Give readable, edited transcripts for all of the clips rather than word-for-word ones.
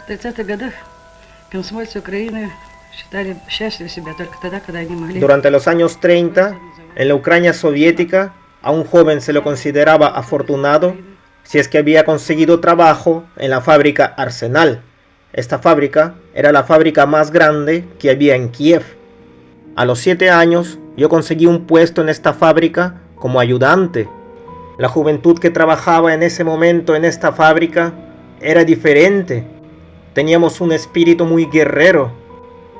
30-х годах комсомольцы Украины считали счастливы себя только тогда, когда они могли... Durante los años 30, en la Ucrania soviética, a un joven se lo consideraba afortunado si es que había conseguido trabajo en la fábrica Arsenal. Esta fábrica era la fábrica más grande que había en Kiev. A los 7 años, yo conseguí un puesto en esta fábrica como ayudante. La juventud que trabajaba en ese momento en esta fábrica era diferente. Teníamos un espíritu muy guerrero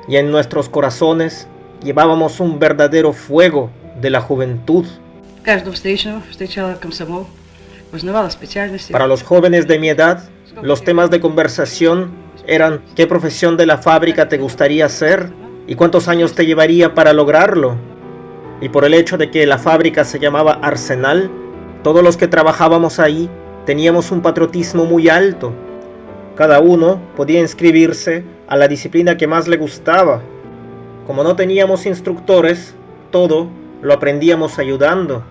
y en nuestros corazones llevábamos un verdadero fuego de la juventud. Каждого встречного встречала комсомол, узнавала специальности. Para los jóvenes de mi edad, los temas de conversación eran ¿qué profesión de la fábrica te gustaría hacer? ¿Y cuántos años te llevaría para lograrlo? Y por el hecho de que la fábrica se llamaba Arsenal, todos los que trabajábamos ahí teníamos un patriotismo muy alto. Cada uno podía inscribirse a la disciplina que más le gustaba. Como no teníamos instructores, todo lo aprendíamos ayudando.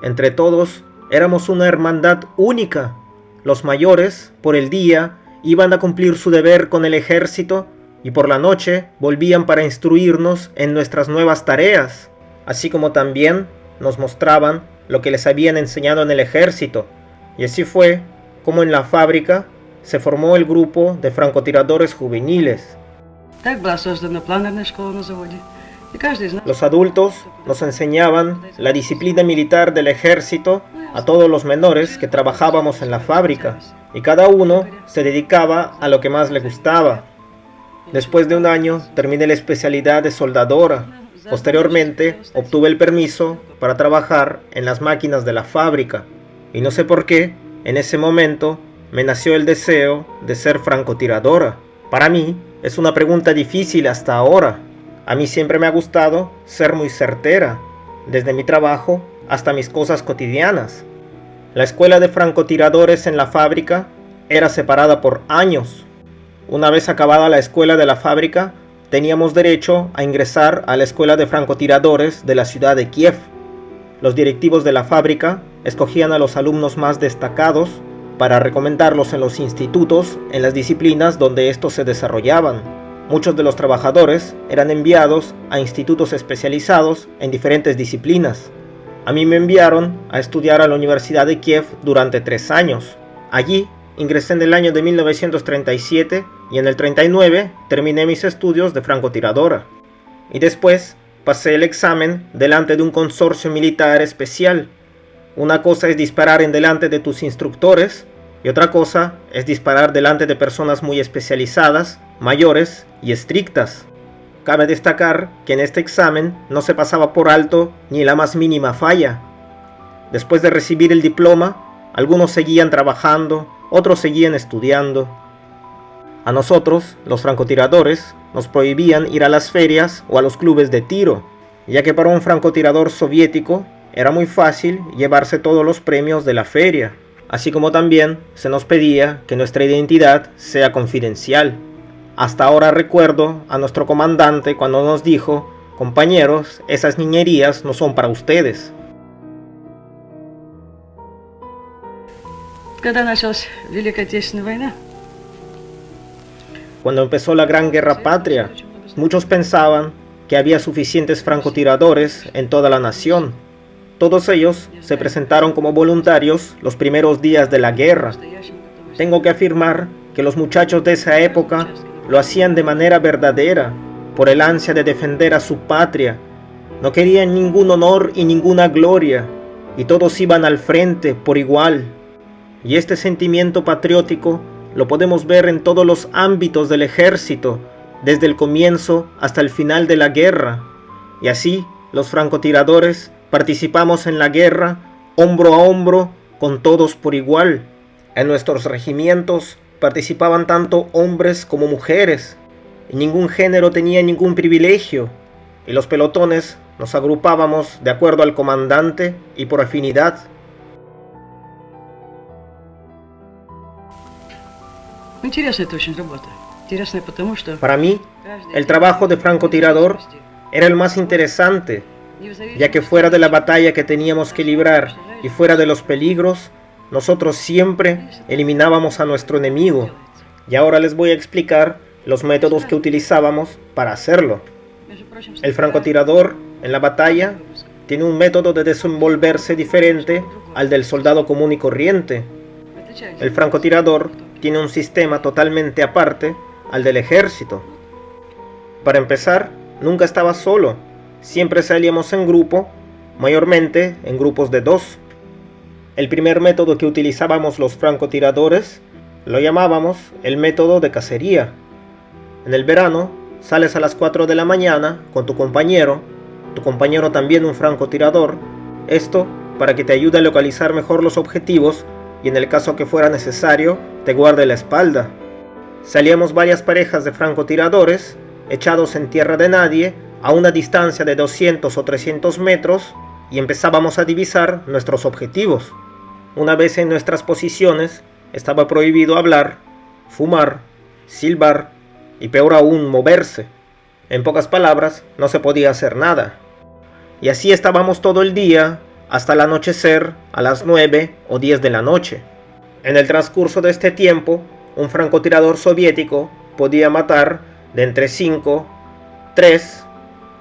Entre todos éramos una hermandad única. Los mayores, por el día, iban a cumplir su deber con el ejército y por la noche volvían para instruirnos en nuestras nuevas tareas, así como también nos mostraban lo que les habían enseñado en el ejército. Y así fue como en la fábrica se formó el grupo de francotiradores juveniles. Так была создана планерная школа на заводе. И каждый из нас... Los adultos nos enseñaban la disciplina militar del ejército a todos los menores que trabajábamos en la fábrica, y cada uno se dedicaba a lo que más le gustaba. Después de un año terminé la especialidad de soldadora. Posteriormente obtuve el permiso para trabajar en las máquinas de la fábrica, y no sé por qué, en ese momento me nació el deseo de ser francotiradora. Para mí es una pregunta difícil hasta ahora. A mí siempre me ha gustado ser muy certera, desde mi trabajo hasta mis cosas cotidianas. La escuela de francotiradores en la fábrica era separada por años. Una vez acabada la escuela de la fábrica, teníamos derecho a ingresar a la escuela de francotiradores de la ciudad de Kiev. Los directivos de la fábrica escogían a los alumnos más destacados para recomendarlos en los institutos en las disciplinas donde estos se desarrollaban. Muchos de los trabajadores eran enviados a institutos especializados en diferentes disciplinas. A mí me enviaron a estudiar a la Universidad de Kiev durante 3 años. Allí ingresé en el año de 1937 y en el 39 terminé mis estudios de francotiradora. Y después pasé el examen delante de un consorcio militar especial. Una cosa es disparar en delante de tus instructores y otra cosa es disparar delante de personas muy especializadas, mayores y estrictas. Cabe destacar que en este examen no se pasaba por alto ni la más mínima falla. Después de recibir el diploma, algunos seguían trabajando, otros seguían estudiando. A nosotros, los francotiradores, nos prohibían ir a las ferias o a los clubes de tiro, ya que para un francotirador soviético era muy fácil llevarse todos los premios de la feria, así como también se nos pedía que nuestra identidad sea confidencial. Hasta ahora recuerdo a nuestro comandante cuando nos dijo: compañeros, esas niñerías no son para ustedes. Когда началась Великая Отечественная война, Cuando empezó la Gran Guerra Patria, muchos pensaban que había suficientes francotiradores en toda la nación. Todos ellos se presentaron como voluntarios los primeros días de la guerra. Tengo que afirmar que los muchachos de esa época lo hacían de manera verdadera, por el ansia de defender a su patria. No querían ningún honor y ninguna gloria, y todos iban al frente por igual. Y este sentimiento patriótico lo podemos ver en todos los ámbitos del ejército, desde el comienzo hasta el final de la guerra. Y así, los francotiradores participamos en la guerra, hombro a hombro, con todos por igual. En nuestros regimientos participaban tanto hombres como mujeres, y ningún género tenía ningún privilegio, y los pelotones nos agrupábamos de acuerdo al comandante y por afinidad. интересная это очень работа. Интересная потому, что... Para mí, el trabajo de francotirador era el más interesante, ya que fuera de la batalla que teníamos que librar y fuera de los peligros, nosotros siempre eliminábamos a nuestro enemigo, Y ahora les voy a explicar los métodos que utilizábamos para hacerlo. El francotirador en la batalla tiene un método de desenvolverse diferente al del soldado común y corriente. El francotirador tiene un sistema totalmente aparte al del ejército. Para empezar, nunca estaba solo, siempre salíamos en grupo, mayormente en grupos de 2. El primer método que utilizábamos los francotiradores lo llamábamos el método de cacería. En el verano sales a las 4 de la mañana con tu compañero también un francotirador, esto para que te ayude a localizar mejor los objetivos y en el caso que fuera necesario te guarde la espalda. Salíamos varias parejas de francotiradores echados en tierra de nadie a una distancia de 200 o 300 metros y empezábamos a divisar nuestros objetivos. Una vez en nuestras posiciones estaba prohibido hablar, fumar, silbar y peor aún moverse. En pocas palabras, no se podía hacer nada. Y así estábamos todo el día hasta el anochecer a las 9 o 10 de la noche. En el transcurso de este tiempo, un francotirador soviético podía matar de entre 5, 3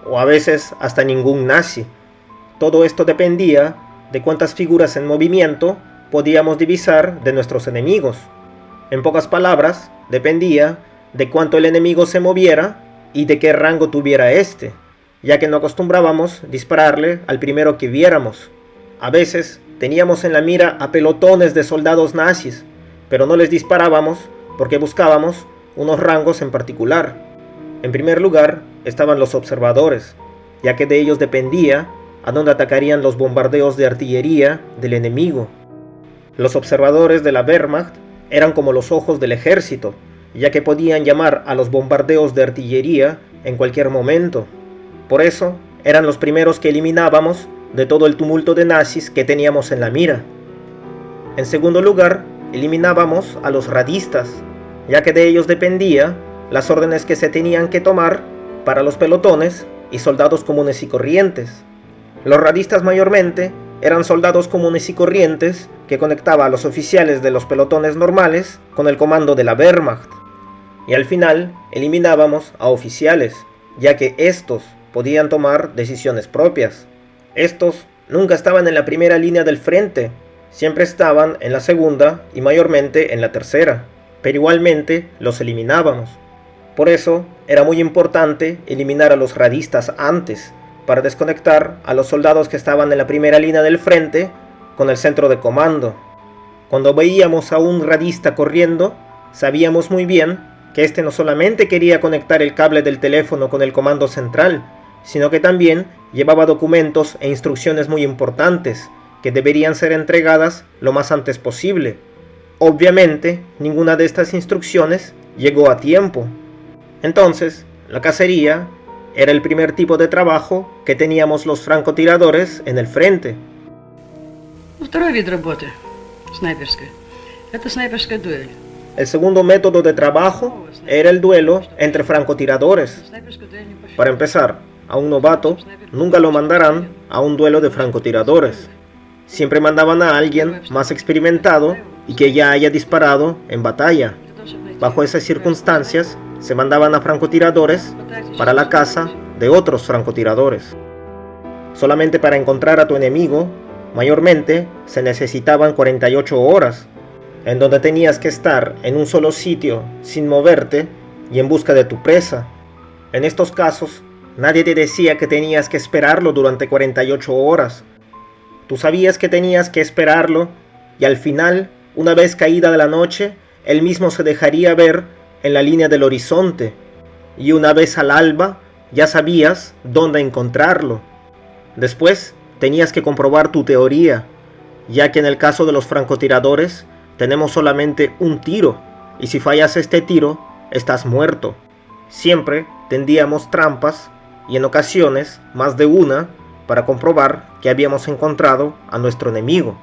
o a veces hasta ningún nazi. Todo esto dependía de cuántas figuras en movimiento podíamos divisar de nuestros enemigos. En pocas palabras, dependía de cuánto el enemigo se moviera y de qué rango tuviera este, ya que no acostumbrábamos dispararle al primero que viéramos. A veces teníamos en la mira a pelotones de soldados nazis, pero no les disparábamos porque buscábamos unos rangos en particular. En primer lugar estaban los observadores, ya que de ellos dependía a dónde atacarían los bombardeos de artillería del enemigo. Los observadores de la Wehrmacht eran como los ojos del ejército, ya que podían llamar a los bombardeos de artillería en cualquier momento. Por eso, eran los primeros que eliminábamos de todo el tumulto de nazis que teníamos en la mira. En segundo lugar, eliminábamos a los radistas, ya que de ellos dependía las órdenes que se tenían que tomar para los pelotones y soldados comunes y corrientes. Los radistas mayormente eran soldados comunes y corrientes que conectaban a los oficiales de los pelotones normales con el comando de la Wehrmacht. Y al final eliminábamos a oficiales, ya que estos podían tomar decisiones propias. Estos nunca estaban en la primera línea del frente, siempre estaban en la segunda y mayormente en la tercera, pero igualmente los eliminábamos. Por eso era muy importante eliminar a los radistas antes, para desconectar a los soldados que estaban en la primera línea del frente con el centro de comando. Cuando veíamos a un radista corriendo, sabíamos muy bien que este no solamente quería conectar el cable del teléfono con el comando central, sino que también llevaba documentos e instrucciones muy importantes que deberían ser entregadas lo más antes posible. Obviamente, ninguna de estas instrucciones llegó a tiempo. Entonces, la cacería era el primer tipo de trabajo que teníamos los francotiradores en el frente. Второй вид работы, снайперская, это снайперская дуэль. El segundo método de trabajo era el duelo entre francotiradores. Para empezar, a un novato nunca lo mandarán a un duelo de francotiradores. Siempre mandaban a alguien más experimentado y que ya haya disparado en batalla. Bajo esas circunstancias, se mandaban a francotiradores para la caza de otros francotiradores. Solamente para encontrar a tu enemigo, mayormente se necesitaban 48 horas, en donde tenías que estar en un solo sitio sin moverte y en busca de tu presa. En estos casos, nadie te decía que tenías que esperarlo durante 48 horas. Tú sabías que tenías que esperarlo y al final, una vez caída de la noche, él mismo se dejaría ver en la línea del horizonte, y una vez al alba ya sabías dónde encontrarlo. Después tenías que comprobar tu teoría, ya que en el caso de los francotiradores tenemos solamente un tiro, y si fallas este tiro, estás muerto. Siempre tendíamos trampas, y en ocasiones más de una, para comprobar que habíamos encontrado a nuestro enemigo.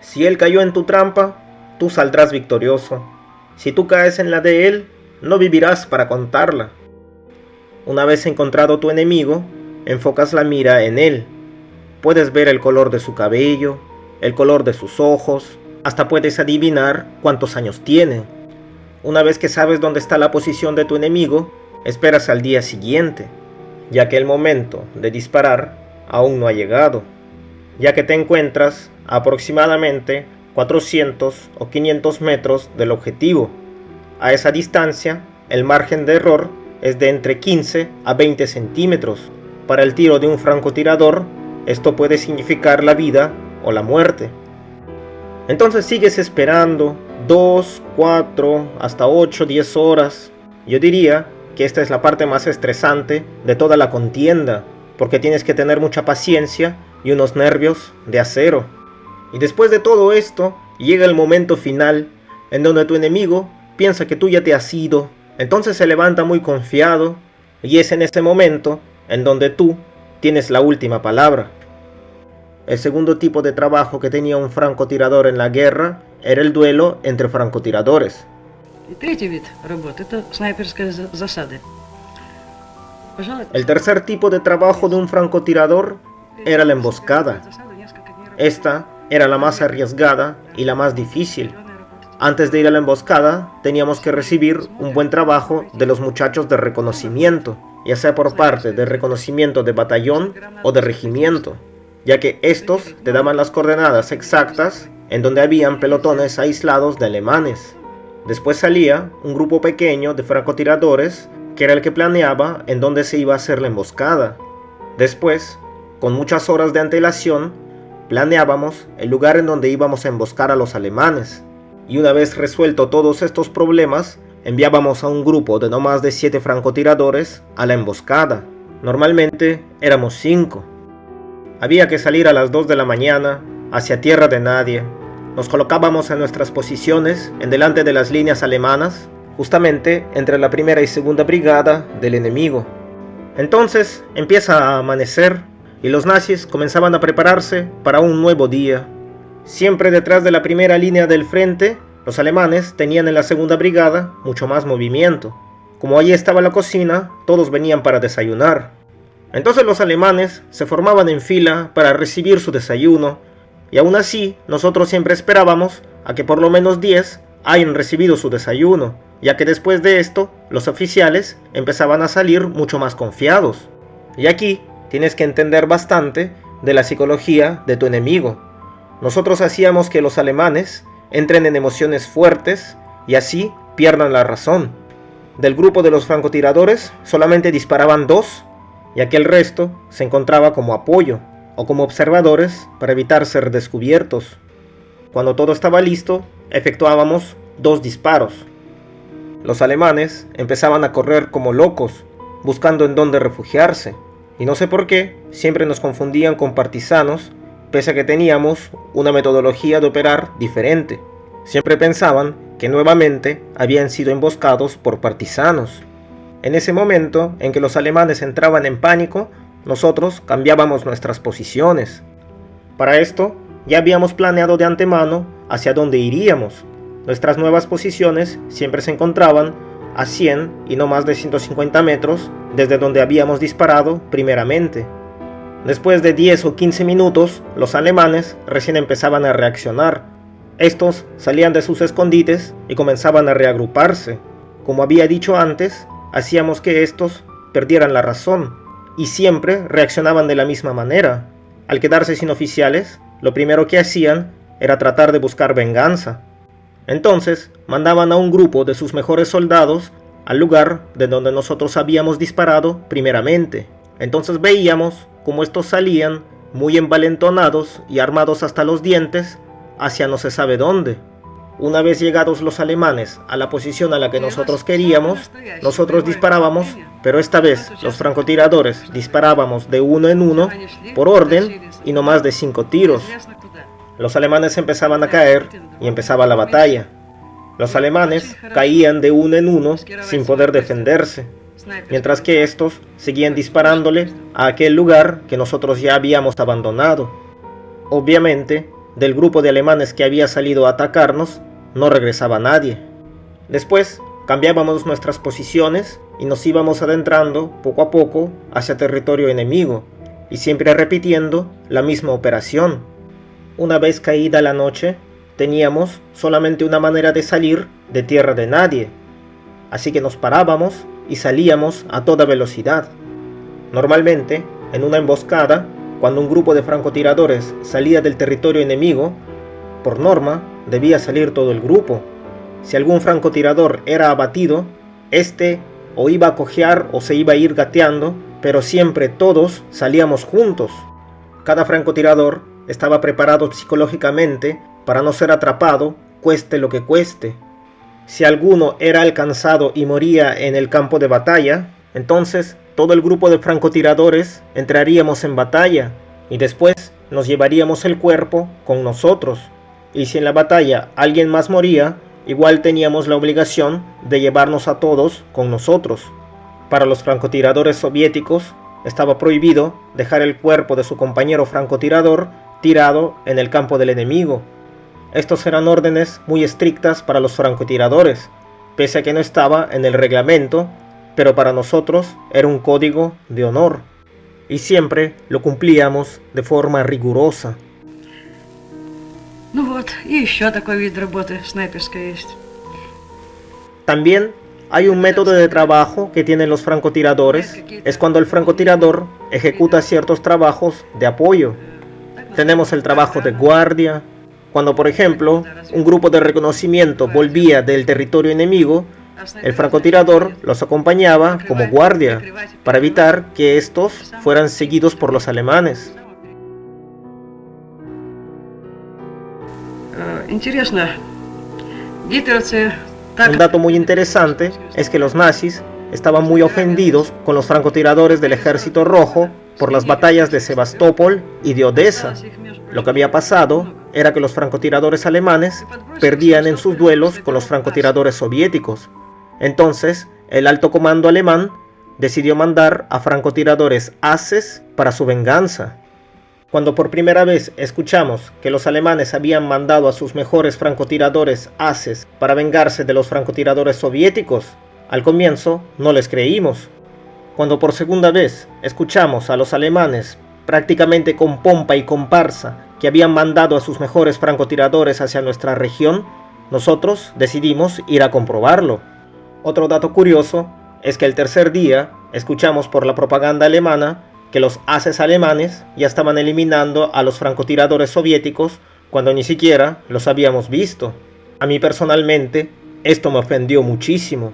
Si él cayó en tu trampa, tú saldrás victorioso. Si tú caes en la de él, no vivirás para contarla. Una vez encontrado tu enemigo, enfocas la mira en él. Puedes ver el color de su cabello, el color de sus ojos, hasta puedes adivinar cuántos años tiene. una vez que sabes dónde está la posición de tu enemigo, esperas al día siguiente, ya que el momento de disparar aún no ha llegado, ya que te encuentras a aproximadamente 400 o 500 metros del objetivo. A esa distancia, el margen de error es de entre 15 a 20 centímetros. Para el tiro de un francotirador, esto puede significar la vida o la muerte. Entonces sigues esperando 2, 4, hasta 8, 10 horas. Yo diría que esta es la parte más estresante de toda la contienda, porque tienes que tener mucha paciencia y unos nervios de acero. Y después de todo esto, llega el momento final, en donde tu enemigo piensa que tú ya te has ido, entonces se levanta muy confiado, y es en este momento en donde tú tienes la última palabra. El segundo tipo de trabajo que tenía un francotirador en la guerra era el duelo entre francotiradores. И третий вид работы – это снайперские засады. El tercer tipo de trabajo de un francotirador era la emboscada. Esta era la más arriesgada y la más difícil. Antes de ir a la emboscada, teníamos que recibir un buen trabajo de los muchachos de reconocimiento, ya sea por parte de reconocimiento de batallón o de regimiento, ya que estos te daban las coordenadas exactas en donde habían pelotones aislados de alemanes. Después salía un grupo pequeño de francotiradores que era el que planeaba en dónde se iba a hacer la emboscada. Después, con muchas horas de antelación, planeábamos el lugar en donde íbamos a emboscar a los alemanes. Y una vez resuelto todos estos problemas, enviábamos a un grupo de no más de 7 francotiradores a la emboscada. Normalmente éramos 5. Había que salir a las 2 de la mañana, hacia tierra de nadie. Nos colocábamos en nuestras posiciones en delante de las líneas alemanas, justamente entre la primera y segunda brigada del enemigo. Entonces empieza a amanecer y los nazis comenzaban a prepararse para un nuevo día. Siempre detrás de la primera línea del frente, los alemanes tenían en la segunda brigada mucho más movimiento. Como allí estaba la cocina, todos venían para desayunar. Entonces los alemanes se formaban en fila para recibir su desayuno, y aún así nosotros siempre esperábamos a que por lo menos 10 hayan recibido su desayuno, ya que después de esto los oficiales empezaban a salir mucho más confiados. Y aquí tienes que entender bastante de la psicología de tu enemigo. Nosotros hacíamos que los alemanes entren en emociones fuertes y así pierdan la razón. Del grupo de los francotiradores solamente disparaban 2, ya que el resto se encontraba como apoyo o como observadores para evitar ser descubiertos. Cuando todo estaba listo, efectuábamos 2 disparos. Los alemanes empezaban a correr como locos, buscando en dónde refugiarse, y no sé por qué, siempre nos confundían con partisanos, pese a que teníamos una metodología de operar diferente. Siempre pensaban que nuevamente habían sido emboscados por partisanos. En ese momento en que los alemanes entraban en pánico, nosotros cambiábamos nuestras posiciones. Para esto, ya habíamos planeado de antemano hacia dónde iríamos. Nuestras nuevas posiciones siempre se encontraban a 100 y no más de 150 metros desde donde habíamos disparado primeramente. Después de 10 o 15 minutos, los alemanes recién empezaban a reaccionar. Estos salían de sus escondites y comenzaban a reagruparse. Como había dicho antes, hacíamos que estos perdieran la razón, y siempre reaccionaban de la misma manera. Al quedarse sin oficiales, lo primero que hacían era tratar de buscar venganza. Entonces, mandaban a un grupo de sus mejores soldados al lugar de donde nosotros habíamos disparado primeramente. Entonces veíamos cómo estos salían muy envalentonados y armados hasta los dientes hacia no se sabe dónde. Una vez llegados los alemanes a la posición a la que nosotros queríamos, nosotros disparábamos, pero esta vez los francotiradores disparábamos de uno en uno por orden y no más de 5 tiros. Los alemanes empezaban a caer y empezaba la batalla. Los alemanes caían de uno en uno sin poder defenderse, mientras que estos seguían disparándole a aquel lugar que nosotros ya habíamos abandonado. Obviamente, del grupo de alemanes que había salido a atacarnos, no regresaba nadie. Después, cambiábamos nuestras posiciones y nos íbamos adentrando poco a poco hacia territorio enemigo, y siempre repitiendo la misma operación. Una vez caída la noche, teníamos solamente una manera de salir de tierra de nadie, así que nos parábamos y salíamos a toda velocidad. Normalmente, en una emboscada, cuando un grupo de francotiradores salía del territorio enemigo, por norma debía salir todo el grupo. Si algún francotirador era abatido, este o iba a cojear o se iba a ir gateando, pero siempre todos salíamos juntos. Cada francotirador estaba preparado psicológicamente para no ser atrapado, cueste lo que cueste. Si alguno era alcanzado y moría en el campo de batalla, entonces todo el grupo de francotiradores entraríamos en batalla y después nos llevaríamos el cuerpo con nosotros. Y si en la batalla alguien más moría, igual teníamos la obligación de llevarnos a todos con nosotros. Para los francotiradores soviéticos estaba prohibido dejar el cuerpo de su compañero francotirador tirado en el campo del enemigo. Estos eran órdenes muy estrictas para los francotiradores, pese a que no estaba en el reglamento, pero para nosotros era un código de honor, y siempre lo cumplíamos de forma rigurosa. Ну вот, и еще такой вид работы снайперской есть. También hay un método de trabajo que tienen los francotiradores, es cuando el francotirador ejecuta ciertos trabajos de apoyo. Tenemos el trabajo de guardia. Cuando, por ejemplo, un grupo de reconocimiento volvía del territorio enemigo, el francotirador los acompañaba como guardia para evitar que estos fueran seguidos por los alemanes. Интересно, гитлеровцы Un dato muy interesante es que los nazis estaban muy ofendidos con los francotiradores del Ejército Rojo por las batallas de Sebastopol y de Odessa. Lo que había pasado era que los francotiradores alemanes perdían en sus duelos con los francotiradores soviéticos. Entonces, el alto comando alemán decidió mandar a francotiradores ases para su venganza. Cuando por primera vez escuchamos que los alemanes habían mandado a sus mejores francotiradores ases para vengarse de los francotiradores soviéticos, al comienzo no les creímos. Cuando por segunda vez escuchamos a los alemanes, prácticamente con pompa y comparsa, que habían mandado a sus mejores francotiradores hacia nuestra región, nosotros decidimos ir a comprobarlo. Otro dato curioso es que el tercer día escuchamos por la propaganda alemana que los ases alemanes ya estaban eliminando a los francotiradores soviéticos cuando ni siquiera los habíamos visto. A mí personalmente esto me ofendió muchísimo.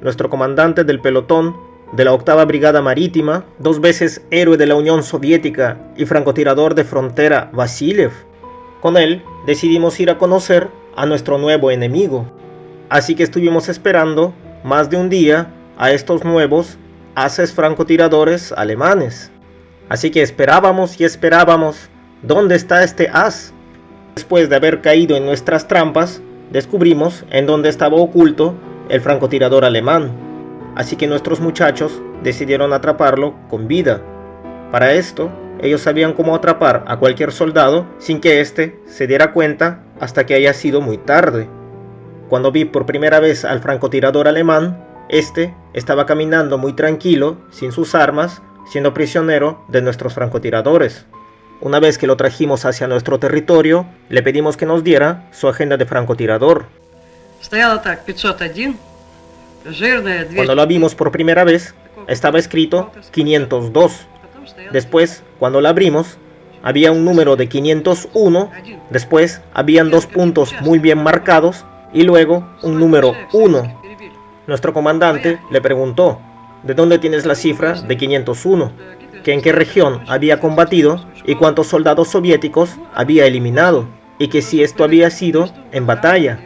Nuestro comandante del pelotón de la 8ª Brigada Marítima, 2 veces héroe de la Unión Soviética y francotirador de frontera Vasiliev, con él decidimos ir a conocer a nuestro nuevo enemigo. Así que estuvimos esperando más de un día a estos nuevos ases francotiradores alemanes. Así que esperábamos y esperábamos. ¿Dónde está este as? Después de haber caído en nuestras trampas, descubrimos en dónde estaba oculto el francotirador alemán. Así que nuestros muchachos decidieron atraparlo con vida. Para esto, ellos sabían cómo atrapar a cualquier soldado sin que éste se diera cuenta hasta que haya sido muy tarde. Cuando vi por primera vez al francotirador alemán, este estaba caminando muy tranquilo, sin sus armas, siendo prisionero de nuestros francotiradores. Una vez que lo trajimos hacia nuestro territorio, le pedimos que nos diera su agenda de francotirador. Cuando lo vimos por primera vez, estaba escrito 502. Después, cuando la abrimos, había un número de 501, después habían 2 puntos muy bien marcados y luego un número 1. Nuestro comandante le preguntó, ¿de dónde tienes la cifra de 501? ¿Que en qué región había combatido y cuántos soldados soviéticos había eliminado? Y que si esto había sido en batalla.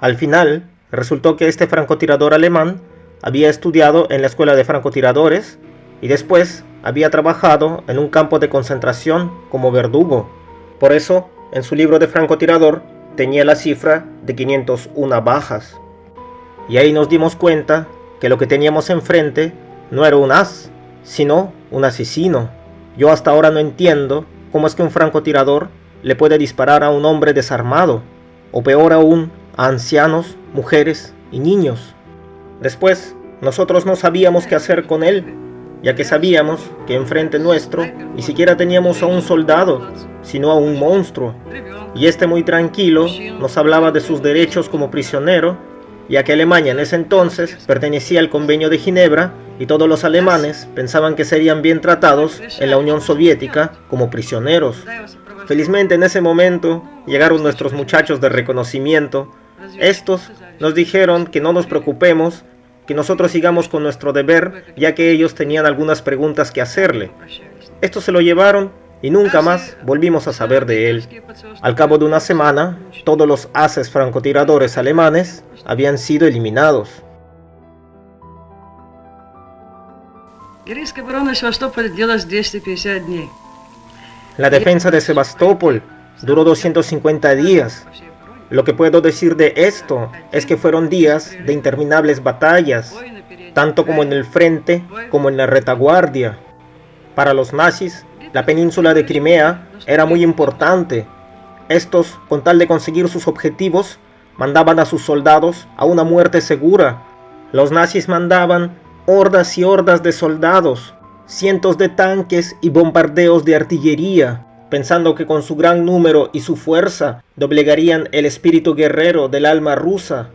Al final, resultó que este francotirador alemán había estudiado en la escuela de francotiradores y después había trabajado en un campo de concentración como verdugo. Por eso, en su libro de francotirador tenía la cifra de 501 bajas. Y ahí nos dimos cuenta que lo que teníamos enfrente no era un as, sino un asesino. Yo hasta ahora no entiendo cómo es que un francotirador le puede disparar a un hombre desarmado, o peor aún, a ancianos, mujeres y niños. Después, nosotros no sabíamos qué hacer con él. ya que sabíamos que enfrente nuestro ni siquiera teníamos a un soldado, sino a un monstruo. Y este muy tranquilo nos hablaba de sus derechos como prisionero, ya que Alemania en ese entonces pertenecía al Convenio de Ginebra y todos los alemanes pensaban que serían bien tratados en la Unión Soviética como prisioneros. Felizmente en ese momento llegaron nuestros muchachos de reconocimiento. Estos nos dijeron que no nos preocupemos, que nosotros sigamos con nuestro deber, ya que ellos tenían algunas preguntas que hacerle. Estos se lo llevaron y nunca más volvimos a saber de él. Al cabo de una semana, todos los haces francotiradores alemanes habían sido eliminados. Героическая оборона Севастополя длилась 250 дней. La defensa de Sebastopol duró 250 días. Lo que puedo decir de esto es que fueron días de interminables batallas, tanto como en el frente como en la retaguardia. Para los nazis, la península de Crimea era muy importante. Estos, con tal de conseguir sus objetivos, mandaban a sus soldados a una muerte segura. Los nazis mandaban hordas y hordas de soldados, cientos de tanques y bombardeos de artillería, pensando que con su gran número y su fuerza doblegarían el espíritu guerrero del alma rusa.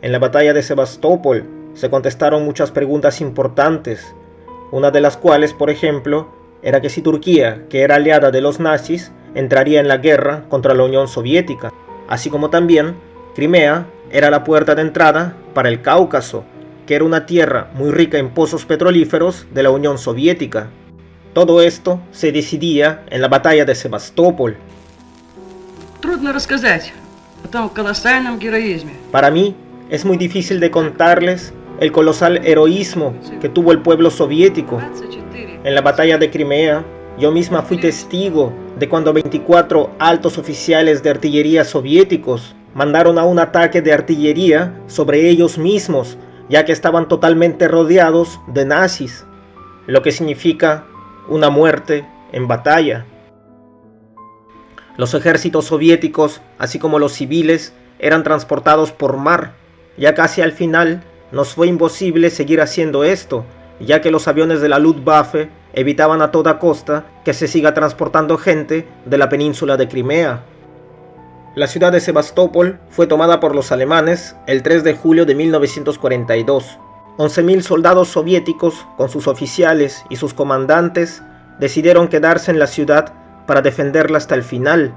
En la batalla de Sebastopol se contestaron muchas preguntas importantes, una de las cuales, por ejemplo, era que si Turquía, que era aliada de los nazis, entraría en la guerra contra la Unión Soviética, así como también Crimea era la puerta de entrada para el Cáucaso, que era una tierra muy rica en pozos petrolíferos de la Unión Soviética. Todo esto se decidía en la batalla de Sebastopol. Трудно рассказать о том колоссальном героизме. Para mí es muy difícil de contarles el colosal heroísmo que tuvo el pueblo soviético. 24 En la batalla de Crimea, yo misma fui testigo de cuando 24 altos oficiales de artillería soviéticos mandaron a un ataque de artillería sobre ellos mismos, ya que estaban totalmente rodeados de nazis, lo que significa una muerte en batalla. Los ejércitos soviéticos, así como los civiles, eran transportados por mar. Ya casi al final nos fue imposible seguir haciendo esto, ya que los aviones de la Luftwaffe evitaban a toda costa que se siga transportando gente de la península de Crimea. La ciudad de Sebastopol fue tomada por los alemanes el 3 de julio de 1942. 11.000 soldados soviéticos, con sus oficiales y sus comandantes, decidieron quedarse en la ciudad para defenderla hasta el final.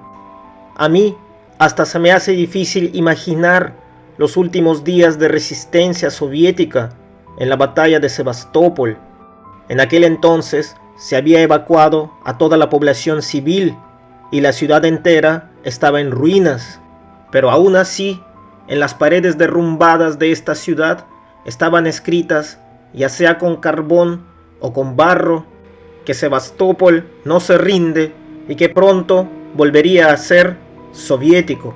A mí, hasta se me hace difícil imaginar los últimos días de resistencia soviética en la batalla de Sebastopol. En aquel entonces se había evacuado a toda la población civil y la ciudad entera estaba en ruinas. Pero aún así, en las paredes derrumbadas de esta ciudad estaban escritas, ya sea con carbón o con barro, que Sebastopol no se rinde y que pronto volvería a ser soviético.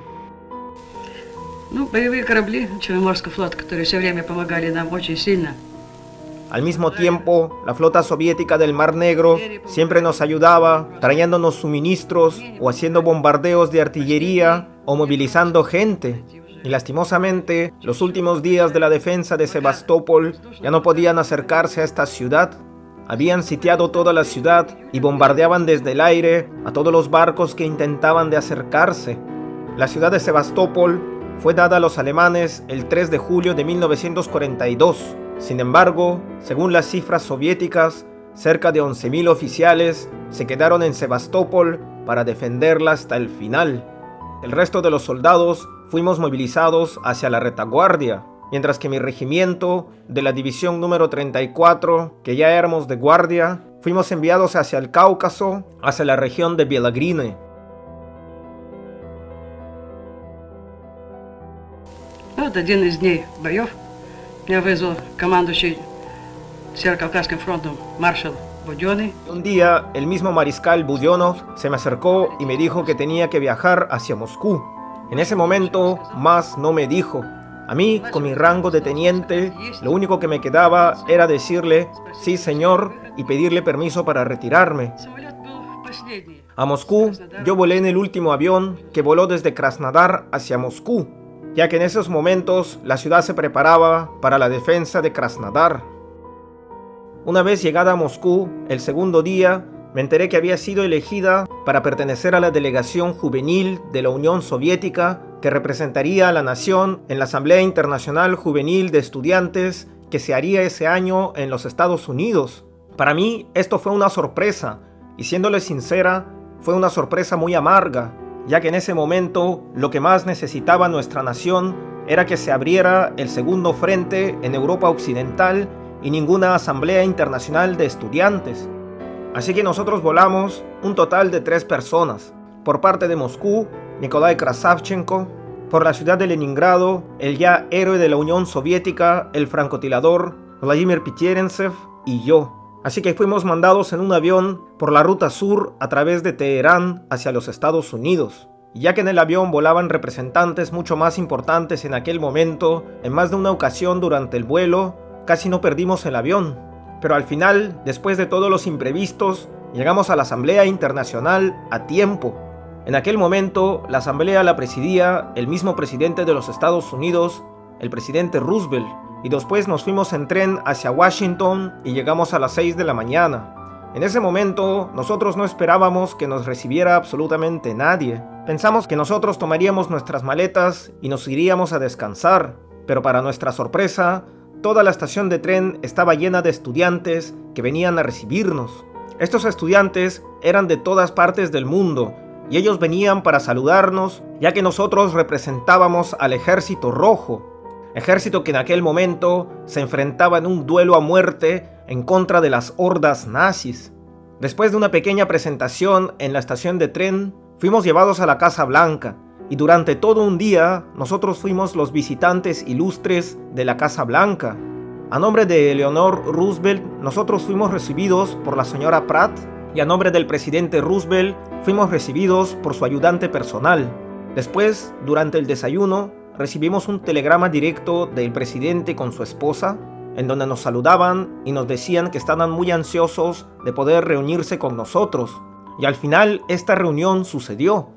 Боевые корабли Черноморского флота, которые все время помогали нам очень сильно. Al mismo tiempo, la flota soviética del Mar Negro siempre nos ayudaba, trayéndonos suministros o haciendo bombardeos de artillería o movilizando gente. Y lastimosamente, los últimos días de la defensa de Sebastopol ya no podían acercarse a esta ciudad. Habían sitiado toda la ciudad y bombardeaban desde el aire a todos los barcos que intentaban de acercarse. La ciudad de Sebastopol fue dada a los alemanes el 3 de julio de 1942. Sin embargo, según las cifras soviéticas, cerca de 11.000 oficiales se quedaron en Sebastopol para defenderla hasta el final. El resto de los soldados fuimos movilizados hacia la retaguardia, mientras que mi regimiento de la división número 34, que ya éramos de guardia, fuimos enviados hacia el Cáucaso, hacia la región de Bielagrine. Вот один из дней боев меня вызвал командующий Северокавказским фронтом маршал Будённый. Un día, el mismo mariscal Budionov se me acercó y me dijo que tenía que viajar hacia Moscú. En ese momento, más no me dijo. A mí, con mi rango de teniente, lo único que me quedaba era decirle sí señor y pedirle permiso para retirarme. Самолет был последний. A Moscú, yo volé en el último avión que voló desde Krasnodar hacia Moscú, ya que en esos momentos la ciudad se preparaba para la defensa de Krasnodar. Una vez llegada a Moscú, el segundo día, me enteré que había sido elegida para pertenecer a la delegación juvenil de la Unión Soviética que representaría a la nación en la Asamblea Internacional Juvenil de Estudiantes que se haría ese año en los Estados Unidos. Para mí esto fue una sorpresa, y siéndole sincera, fue una sorpresa muy amarga, ya que en ese momento lo que más necesitaba nuestra nación era que se abriera el segundo frente en Europa Occidental y ninguna Asamblea Internacional de Estudiantes. Así que nosotros volamos un total de 3 personas. Por parte de Moscú, Nikolai Krasavchenko; por la ciudad de Leningrado, el ya héroe de la Unión Soviética, el francotirador Vladimir Pitirensev, y yo. Así que fuimos mandados en un avión por la ruta sur a través de Teherán hacia los Estados Unidos. Y ya que en el avión volaban representantes mucho más importantes en aquel momento, en más de una ocasión durante el vuelo, casi no perdimos el avión. Pero al final, después de todos los imprevistos, llegamos a la Asamblea Internacional a tiempo. En aquel momento, la asamblea la presidía el mismo presidente de los Estados Unidos, el presidente Roosevelt, y después nos fuimos en tren hacia Washington y llegamos a las 6 de la mañana. En ese momento, nosotros no esperábamos que nos recibiera absolutamente nadie. Pensamos que nosotros tomaríamos nuestras maletas y nos iríamos a descansar, pero para nuestra sorpresa, toda la estación de tren estaba llena de estudiantes que venían a recibirnos. Estos estudiantes eran de todas partes del mundo, y ellos venían para saludarnos, ya que nosotros representábamos al Ejército Rojo, ejército que en aquel momento se enfrentaba en un duelo a muerte en contra de las hordas nazis. Después de una pequeña presentación en la estación de tren, fuimos llevados a la Casa Blanca, y durante todo un día nosotros fuimos los visitantes ilustres de la Casa Blanca. A nombre de Eleanor Roosevelt, nosotros fuimos recibidos por la señora Pratt, y a nombre del presidente Roosevelt, fuimos recibidos por su ayudante personal. Después, durante el desayuno, recibimos un telegrama directo del presidente con su esposa, en donde nos saludaban y nos decían que estaban muy ansiosos de poder reunirse con nosotros. Y al final, esta reunión sucedió.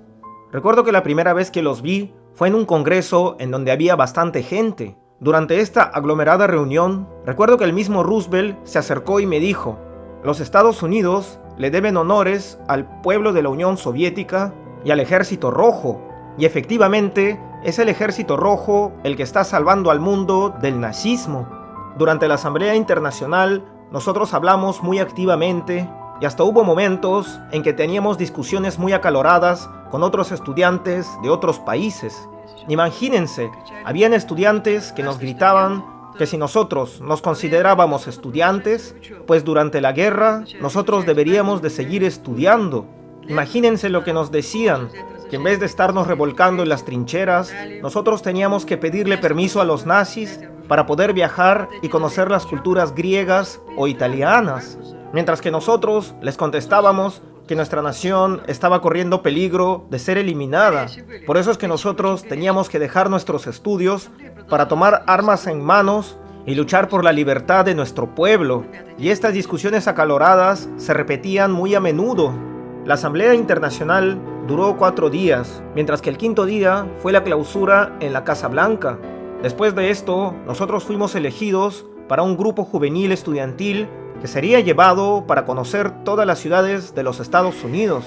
Recuerdo que la primera vez que los vi fue en un congreso en donde había bastante gente. Durante esta aglomerada reunión, recuerdo que el mismo Roosevelt se acercó y me dijo: los Estados Unidos le deben honores al pueblo de la Unión Soviética y al Ejército Rojo, y efectivamente es el Ejército Rojo el que está salvando al mundo del nazismo. Durante la Asamblea Internacional nosotros hablamos muy activamente y hasta hubo momentos en que teníamos discusiones muy acaloradas con otros estudiantes de otros países. Imagínense, habían estudiantes que nos gritaban que si nosotros nos considerábamos estudiantes, pues durante la guerra nosotros deberíamos de seguir estudiando. Imagínense lo que nos decían, que en vez de estarnos revolcando en las trincheras, nosotros teníamos que pedirle permiso a los nazis para poder viajar y conocer las culturas griegas o italianas, mientras que nosotros les contestábamos que nuestra nación estaba corriendo peligro de ser eliminada. Por eso es que nosotros teníamos que dejar nuestros estudios para tomar armas en manos y luchar por la libertad de nuestro pueblo. Y estas discusiones acaloradas se repetían muy a menudo. La Asamblea Internacional duró 4 días, mientras que el 5.º día fue la clausura en la Casa Blanca. Después de esto, nosotros fuimos elegidos para un grupo juvenil estudiantil que sería llevado para conocer todas las ciudades de los Estados Unidos.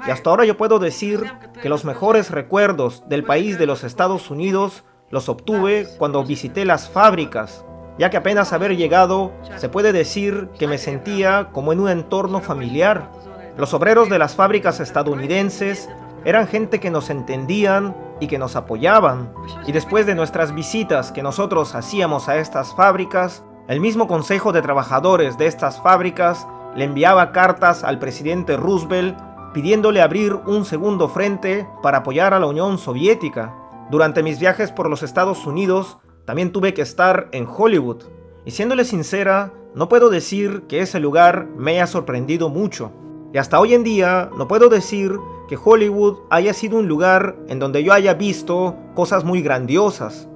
Y hasta ahora yo puedo decir que los mejores recuerdos del país de los Estados Unidos los obtuve cuando visité las fábricas, ya que apenas haber llegado, se puede decir que me sentía como en un entorno familiar. Los obreros de las fábricas estadounidenses eran gente que nos entendían y que nos apoyaban. Y después de nuestras visitas que nosotros hacíamos a estas fábricas, el mismo Consejo de Trabajadores de estas fábricas le enviaba cartas al presidente Roosevelt pidiéndole abrir un segundo frente para apoyar a la Unión Soviética. Durante mis viajes por los Estados Unidos, también tuve que estar en Hollywood. Y siéndole sincera, no puedo decir que ese lugar me haya sorprendido mucho. Y hasta hoy en día no puedo decir que Hollywood haya sido un lugar en donde yo haya visto cosas muy grandiosas.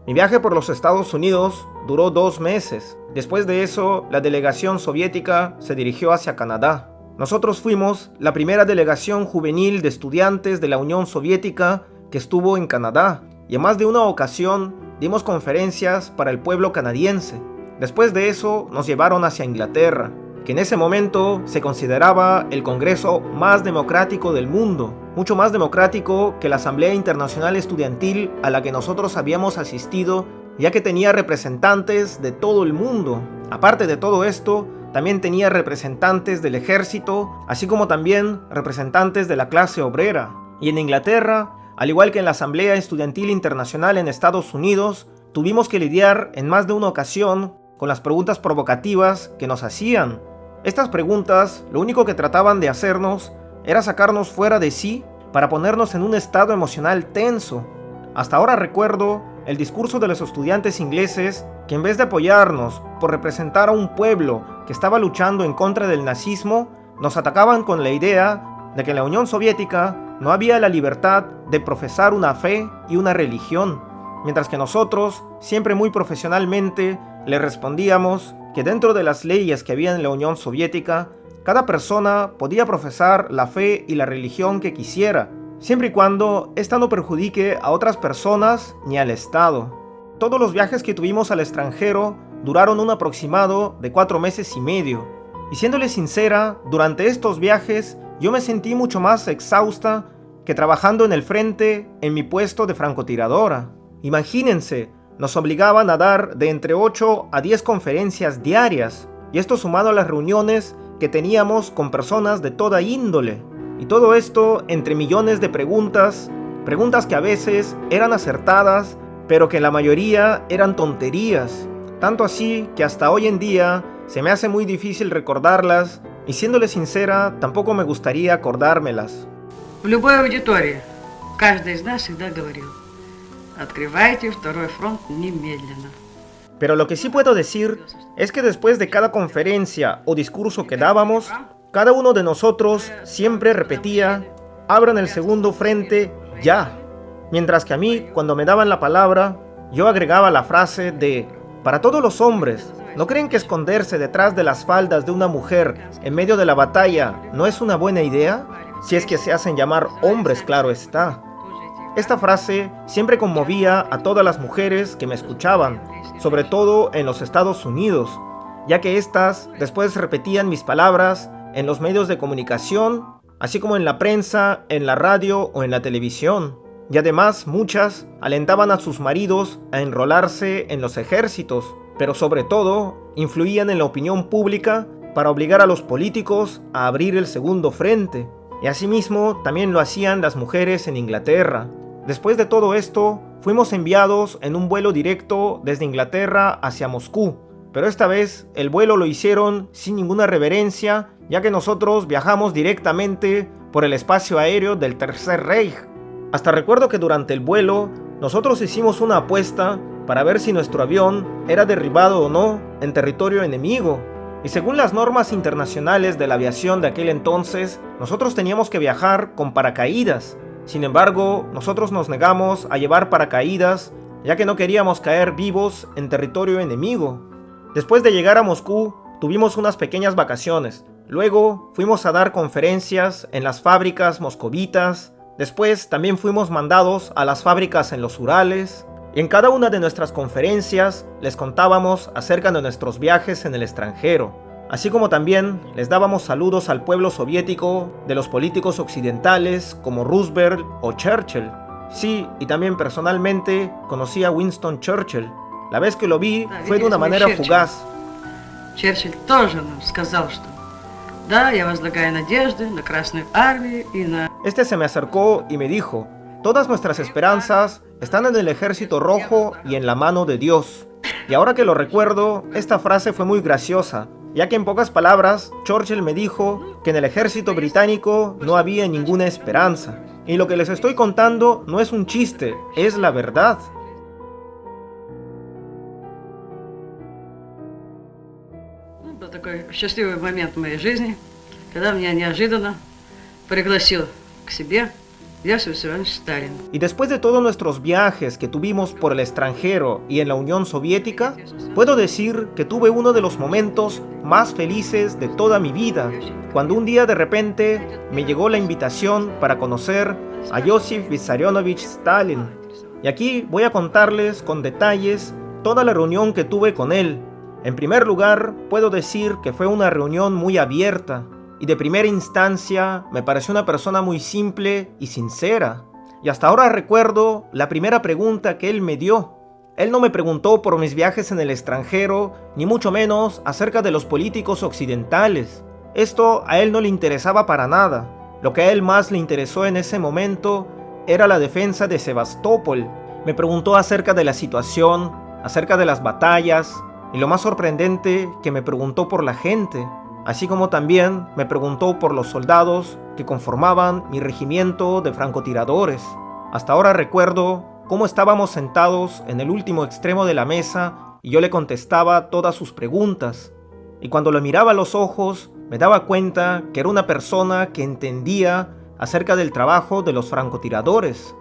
Mi viaje por los Estados Unidos duró 2 meses. Después de eso, la delegación soviética se dirigió hacia Canadá. Nosotros fuimos la primera delegación juvenil de estudiantes de la Unión Soviética que estuvo en Canadá. y en más de una ocasión dimos conferencias para el pueblo canadiense. Después de eso nos llevaron hacia Inglaterra, que en ese momento se consideraba el Congreso más democrático del mundo, mucho más democrático que la Asamblea Internacional Estudiantil a la que nosotros habíamos asistido, ya que tenía representantes de todo el mundo. Aparte de todo esto, también tenía representantes del ejército, así como también representantes de la clase obrera. Y en Inglaterra, al igual que en la Asamblea Estudiantil Internacional en Estados Unidos, tuvimos que lidiar en más de una ocasión con las preguntas provocativas que nos hacían. Estas preguntas lo único que trataban de hacernos era sacarnos fuera de sí para ponernos en un estado emocional tenso. Hasta ahora recuerdo el discurso de los estudiantes ingleses que en vez de apoyarnos por representar a un pueblo que estaba luchando en contra del nazismo, nos atacaban con la idea de que en la Unión Soviética no había la libertad de profesar una fe y una religión, mientras que nosotros, siempre muy profesionalmente, le respondíamos que dentro de las leyes que había en la Unión Soviética, cada persona podía profesar la fe y la religión que quisiera, siempre y cuando ésta no perjudique a otras personas ni al Estado. Todos los viajes que tuvimos al extranjero duraron un aproximado de 4 meses y medio, y siéndole sincera, durante estos viajes yo me sentí mucho más exhausta que trabajando en el frente en mi puesto de francotiradora. Imagínense, nos obligaban a dar de entre 8 a 10 conferencias diarias, y esto sumado a las reuniones que teníamos con personas de toda índole. Y todo esto entre millones de preguntas que a veces eran acertadas, pero que la mayoría eran tonterías. Tanto así que hasta hoy en día se me hace muy difícil recordarlas, y siéndole sincera, tampoco me gustaría acordármelas. В любой аудитории каждый из нас всегда говорил: открывайте второй фронт немедленно. Pero lo que sí puedo decir es que después de cada conferencia o discurso que dábamos, cada uno de nosotros siempre repetía: abran el segundo frente ya. Mientras que a mí, cuando me daban la palabra, yo agregaba la frase de: para todos los hombres, ¿no creen que esconderse detrás de las faldas de una mujer en medio de la batalla no es una buena idea? Si es que se hacen llamar hombres, claro está. Esta frase siempre conmovía a todas las mujeres que me escuchaban, sobre todo en los Estados Unidos, ya que éstas después repetían mis palabras en los medios de comunicación, así como en la prensa, en la radio o en la televisión. Y además muchas alentaban a sus maridos a enrolarse en los ejércitos, pero sobre todo influían en la opinión pública para obligar a los políticos a abrir el segundo frente. Y asimismo también lo hacían las mujeres en Inglaterra. Después de todo esto, fuimos enviados en un vuelo directo desde Inglaterra hacia Moscú, pero esta vez el vuelo lo hicieron sin ninguna reverencia, ya que nosotros viajamos directamente por el espacio aéreo del Tercer Reich. Hasta recuerdo que durante el vuelo, nosotros hicimos una apuesta para ver si nuestro avión era derribado o no en territorio enemigo. Y según las normas internacionales de la aviación de aquel entonces, nosotros teníamos que viajar con paracaídas. Sin embargo, nosotros nos negamos a llevar paracaídas, ya que no queríamos caer vivos en territorio enemigo. Después de llegar a Moscú, tuvimos unas pequeñas vacaciones. Luego fuimos a dar conferencias en las fábricas moscovitas. Después también fuimos mandados a las fábricas en los Urales. Y en cada una de nuestras conferencias les contábamos acerca de nuestros viajes en el extranjero, así como también les dábamos saludos al pueblo soviético de los políticos occidentales como Roosevelt o Churchill. Sí, y también personalmente conocí a Winston Churchill. La vez que lo vi fue de una manera fugaz. Черчилль тоже нам сказал, что да, я возлагаю надежды на Красную Армию и на... Este se me acercó y me dijo: todas nuestras esperanzas están en el ejército rojo y en la mano de Dios. Y ahora que lo recuerdo, esta frase fue muy graciosa, ya que en pocas palabras, Churchill me dijo que en el ejército británico no había ninguna esperanza. Y lo que les estoy contando no es un chiste, es la verdad. Был такой счастливый момент в моей жизни, когда меня неожиданно пригласил к себе Иосиф Виссарионович Сталин. Y después de todos nuestros viajes que tuvimos por el extranjero y en la Unión Soviética, puedo decir que tuve uno de los momentos más felices de toda mi vida, cuando un día de repente me llegó la invitación para conocer a Iosif Vissarionovich Stalin. Y aquí voy a contarles con detalles toda la reunión que tuve con él. En primer lugar, puedo decir que fue una reunión muy abierta y de primera instancia me pareció una persona muy simple y sincera. Y hasta ahora recuerdo la primera pregunta que él me dio. Él no me preguntó por mis viajes en el extranjero, ni mucho menos acerca de los políticos occidentales. Esto a él no le interesaba para nada. Lo que a él más le interesó en ese momento era la defensa de Sebastopol. Me preguntó acerca de la situación, acerca de las batallas, y lo más sorprendente, que me preguntó por la gente, así como también me preguntó por los soldados que conformaban mi regimiento de francotiradores. Hasta ahora recuerdo cómo estábamos sentados en el último extremo de la mesa y yo le contestaba todas sus preguntas. Y cuando lo miraba a los ojos, me daba cuenta que era una persona que entendía acerca del trabajo de los francotiradores.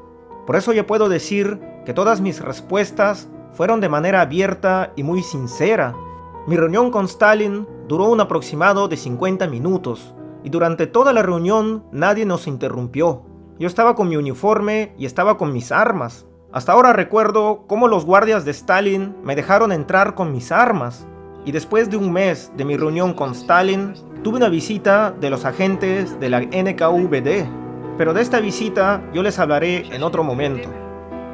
Por eso yo puedo decir que todas mis respuestas fueron de manera abierta y muy sincera. Mi reunión con Stalin duró un aproximado de 50 minutos y durante toda la reunión nadie nos interrumpió. Yo estaba con mi uniforme y estaba con mis armas. Hasta ahora recuerdo cómo los guardias de Stalin me dejaron entrar con mis armas. Y después de un mes de mi reunión con Stalin, tuve una visita de los agentes de la NKVD. Pero de esta visita yo les hablaré en otro momento.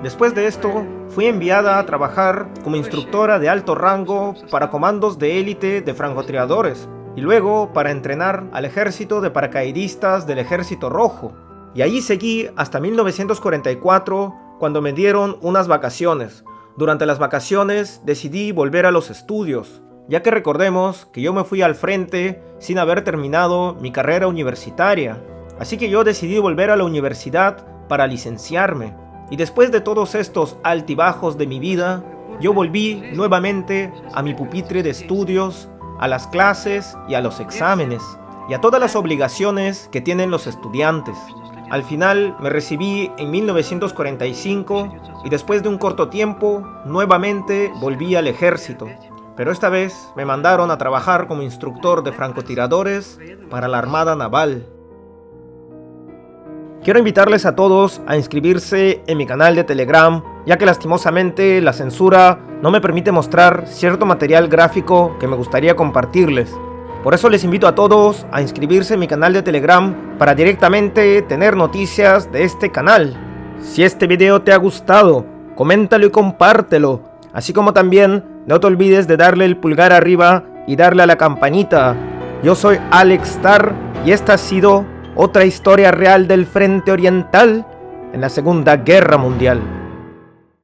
Después de esto, fui enviada a trabajar como instructora de alto rango para comandos de élite de francotiradores y luego para entrenar al ejército de paracaidistas del Ejército Rojo. Y allí seguí hasta 1944, cuando me dieron unas vacaciones. Durante las vacaciones decidí volver a los estudios, ya que recordemos que yo me fui al frente sin haber terminado mi carrera universitaria. Así que yo decidí volver a la universidad para licenciarme. Y después de todos estos altibajos de mi vida, yo volví nuevamente a mi pupitre de estudios, a las clases y a los exámenes, y a todas las obligaciones que tienen los estudiantes. Al final me recibí en 1945 y después de un corto tiempo, nuevamente volví al ejército. Pero esta vez me mandaron a trabajar como instructor de francotiradores para la Armada Naval. Quiero invitarles a todos a inscribirse en mi canal de Telegram, ya que lastimosamente la censura no me permite mostrar cierto material gráfico que me gustaría compartirles. Por eso les invito a todos a inscribirse en mi canal de Telegram para directamente tener noticias de este canal. Si este video te ha gustado, coméntalo y compártelo, así como también no te olvides de darle el pulgar arriba y darle a la campanita. Yo soy Alex Star y esta ha sido otra historia real del Frente Oriental en la Segunda Guerra Mundial.